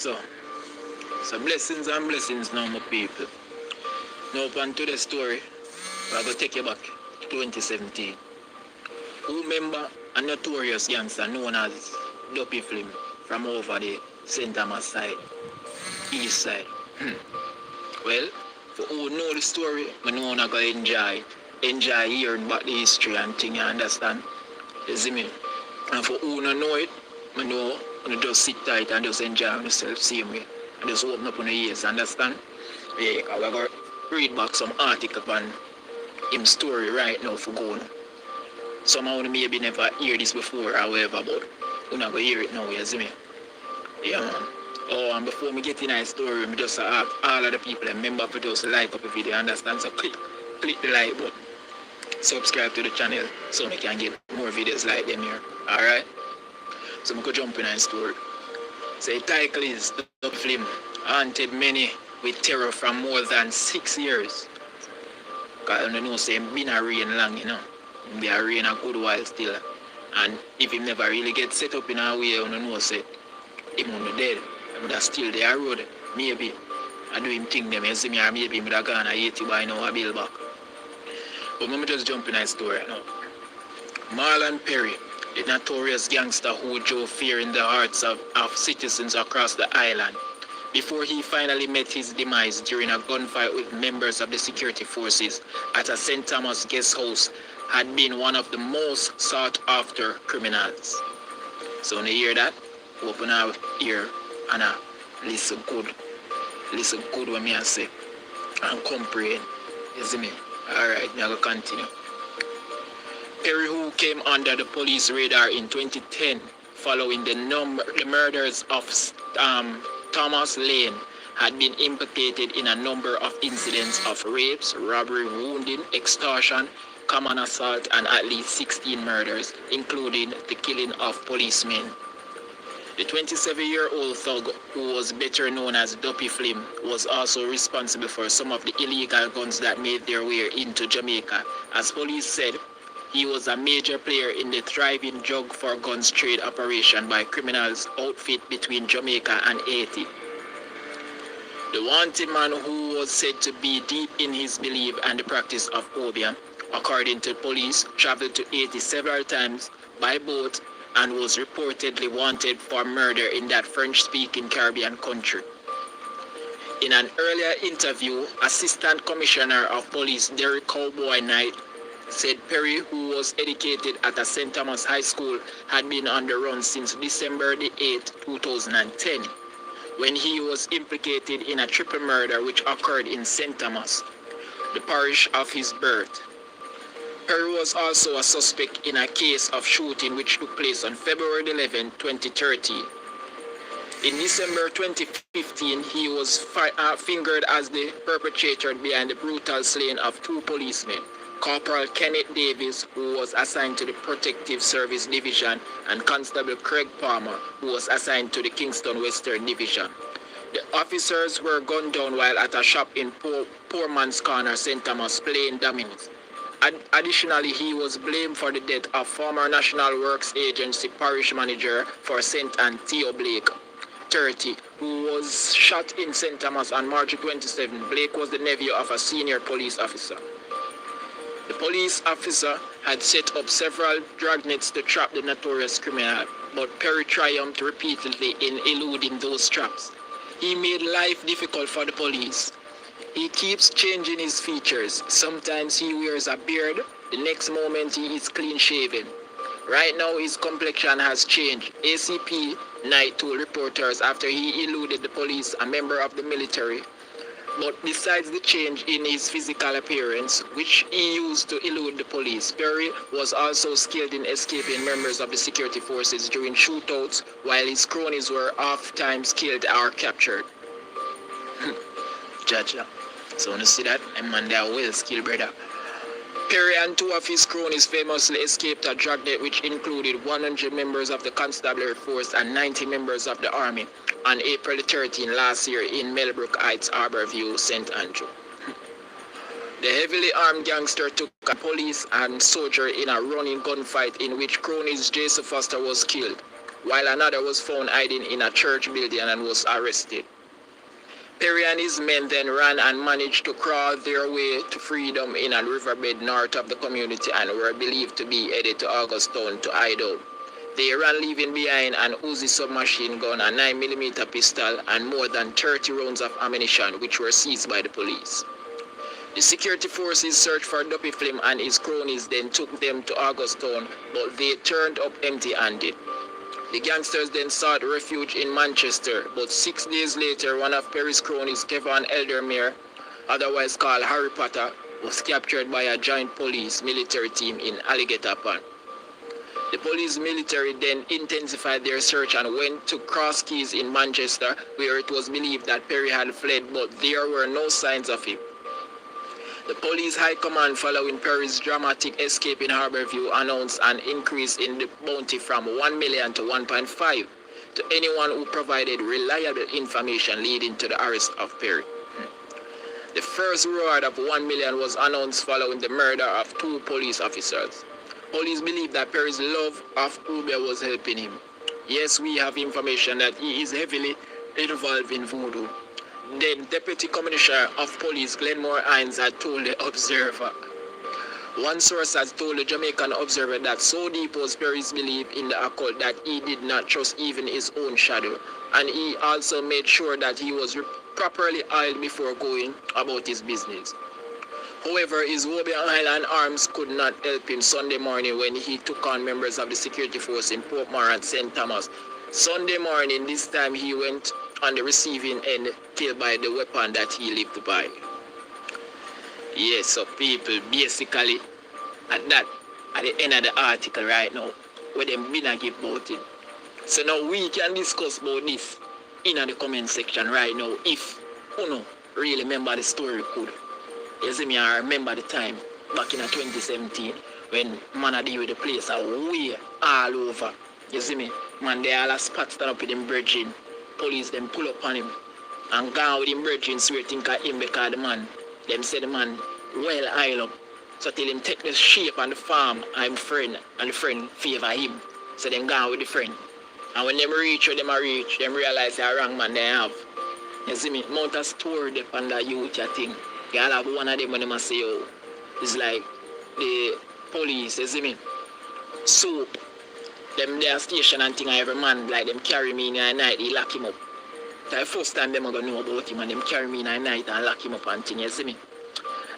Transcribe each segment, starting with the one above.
So, blessings and blessings now, my people. Now, upon to the story, we're going to take you back to 2017. Who remember a notorious gangster known as Dopey Flim from over the St. Thomas side, east side? Well, for who know the story, I know I'm going to enjoy hearing about the history and thing, you understand? You see me? And for who don't know it, I know you just sit tight and just enjoy yourself same way. And just open up on the ears, understand? Yeah, because we're going to read back some article on him story right now for going. Some of you maybe never hear this before, however, but you're not going to hear it now, you see me? Yeah, man. Oh, and before me get in a story, I just ask all of the people and remember to just like up the video, understand? So click the like button. Subscribe to the channel so we can get more videos like them here. Alright? So we could jump in a story. So the title is The Film Haunted Many with Terror from More Than 6 years. Because you know, say it's been a rain long, you know. It's been a rain a good while still. And if he never really get set up in a way, you know, say him on the dead. But that's still there road. Maybe I do him think them, you see me, or maybe him would have gone 80 by now a bill back. But let me just jump in a story now. Marlon Perry, the notorious gangster who drove fear in the hearts of citizens across the island, before he finally met his demise during a gunfight with members of the security forces at a St. Thomas guest house, had been one of the most sought after criminals. So when you hear that, open our ear and listen good what me I say and comprehend. You see me? Alright, now go continue. Perry, who came under the police radar in 2010 following the murders of Thomas Lane, had been implicated in a number of incidents of rapes, robbery, wounding, extortion, common assault, and at least 16 murders, including the killing of policemen. The 27-year-old thug, who was better known as Dopey Flim, was also responsible for some of the illegal guns that made their way into Jamaica. As police said, he was a major player in the thriving drug for guns trade operation by criminals outfit between Jamaica and Haiti. The wanted man, who was said to be deep in his belief and the practice of opium, according to police, traveled to Haiti several times by boat and was reportedly wanted for murder in that French-speaking Caribbean country. In an earlier interview, Assistant Commissioner of Police Derek Cowboy Knight said Perry, who was educated at a St. Thomas High School, had been on the run since December the 8th, 2010, when he was implicated in a triple murder which occurred in St. Thomas, the parish of his birth. Perry was also a suspect in a case of shooting which took place on February 11, 2013. In December 2015, he was fingered as the perpetrator behind the brutal slaying of two policemen, Corporal Kenneth Davis, who was assigned to the Protective Service Division, and Constable Craig Palmer, who was assigned to the Kingston Western Division. The officers were gunned down while at a shop in Poor Man's Corner, St. Thomas, playing dominoes. Additionally, he was blamed for the death of former National Works Agency parish manager for St. Anne Theo Blake, 30, who was shot in St. Thomas on March 27. Blake was the nephew of a senior police officer. The police officer had set up several dragnets to trap the notorious criminal, but Perry triumphed repeatedly in eluding those traps. He made life difficult for the police. He keeps changing his features. Sometimes he wears a beard, the next moment he is clean shaven. Right now his complexion has changed. ACP Knight told reporters after he eluded the police, a member of the military. But besides the change in his physical appearance, which he used to elude the police, Perry was also skilled in escaping members of the security forces during shootouts, while his cronies were oft-times killed or captured. Judge. So when you see that, a man there well skilled, brother. Perry and two of his cronies famously escaped a dragnet which included 100 members of the constabulary force and 90 members of the army on April 13 last year in Melbrook Heights, Harborview, St. Andrew. The heavily armed gangster took a police and soldier in a running gunfight in which cronies Jason Foster was killed. while another was found hiding in a church building and was arrested. Perry and his men then ran and managed to crawl their way to freedom in a riverbed north of the community and were believed to be headed to Augustown to hide out. They ran, leaving behind an Uzi submachine gun, a 9mm pistol, and more than 30 rounds of ammunition, which were seized by the police. The security forces searched for Duppy Flim and his cronies, then took them to Augustown, but they turned up empty-handed. The gangsters then sought refuge in Manchester, but 6 days later, one of Perry's cronies, Kevin Eldermere, otherwise called Harry Potter, was captured by a joint police military team in Alligator Pond. The police military then intensified their search and went to Cross Keys in Manchester, where it was believed that Perry had fled, but there were no signs of him. The police high command, following Perry's dramatic escape in Harborview, announced an increase in the bounty from 1 million to 1.5 to anyone who provided reliable information leading to the arrest of Perry. The first reward of 1 million was announced following the murder of 2 police officers. Police believe that Perry's love of Uber was helping him. Yes, we have information that he is heavily involved in Voodoo. Then Deputy Commissioner of Police Glenmore Hines had told the Observer. One source has told the Jamaican Observer that so deep was Perry's belief in the occult that he did not trust even his own shadow, and he also made sure that he was properly oiled before going about his business. However, his Wobie Island arms could not help him Sunday morning when he took on members of the security force in Portmore and St. Thomas. Sunday morning, this time he went on the receiving end, killed by the weapon that he lived by. Yes, so people, basically, at the end of the article right now, where them been give about it. So now we can discuss about this in the comment section right now, if you know, really remember the story could. You see me, I remember the time back in 2017 when man I deal with the place way all over. You see me, man, they all a spot stand up with him bridging. Police them pull up on him and gone with him bridging, swear think of him because the man, them say the man well oil up. So till him take the shape and the farm, I'm friend, and the friend favor him. So them gone with the friend. And when them reach where them reach, them realize the wrong man they have. You see me, mount a store up on that youth thing. You all have one of them when them say, oh, it's like the police, you see me, soap. Them their station and thing, every man, like them carry me in the night, they lock him up. The first time them are going to know about him and them carry me in the night and lock him up and thing, you see me.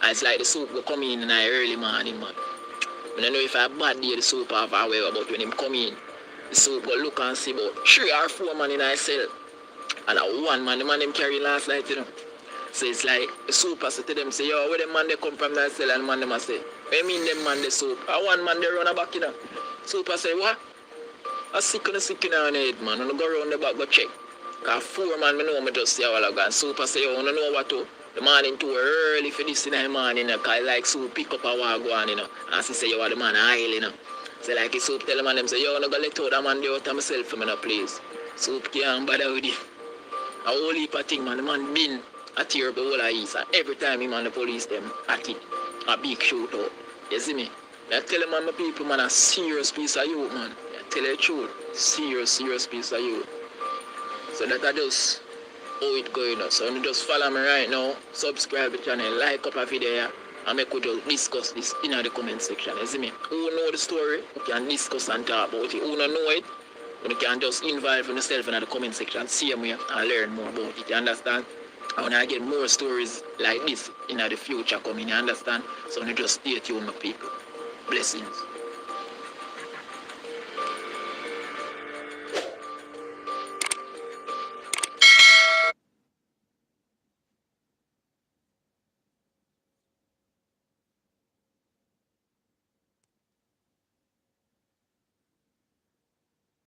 And it's like the soap will come in the early morning, man. I don't know if I bad day the soap have a way, but when him come in, the soap will look and see about 3 or 4 man in a cell. And one man, the man them carry last night, you know. So it's like the soap has to them say, yo, where the man they come from that cell, and the man them say, what you mean them man they soap? And one man they run a back, you know. Soap say, what? I sick on the head, man. I go around the back, go check. Because 4 man, I know me just say a while ago. And Super say, oh, I don't know what to. The morning too early for this in the morning, because I like Soup pick up a walk one, you know. And she say, you are the man aisle, you know. So like Soup tell the man, them say, yo, I'm going to let out that man there out of myself for me, no, please. Soup can't bother with it. A whole heap of thing, man. The man been a tear up the whole of East. And every time him and the police them at it, a big shootout. You see me? I tell them, man, my people, man, a serious piece of you, man. Tell you the truth, serious piece of you. So that I just how it going on. So you just follow me right now, subscribe to the channel, like up a video, and make we just discuss this in the comment section. You see me? Who know the story, we can discuss and talk about it. Who don't know it, you can just involve yourself in the comment section, see me and learn more about it. You understand? I want to get more stories like this in the future coming, you understand? So you just stay tuned, my people. Blessings.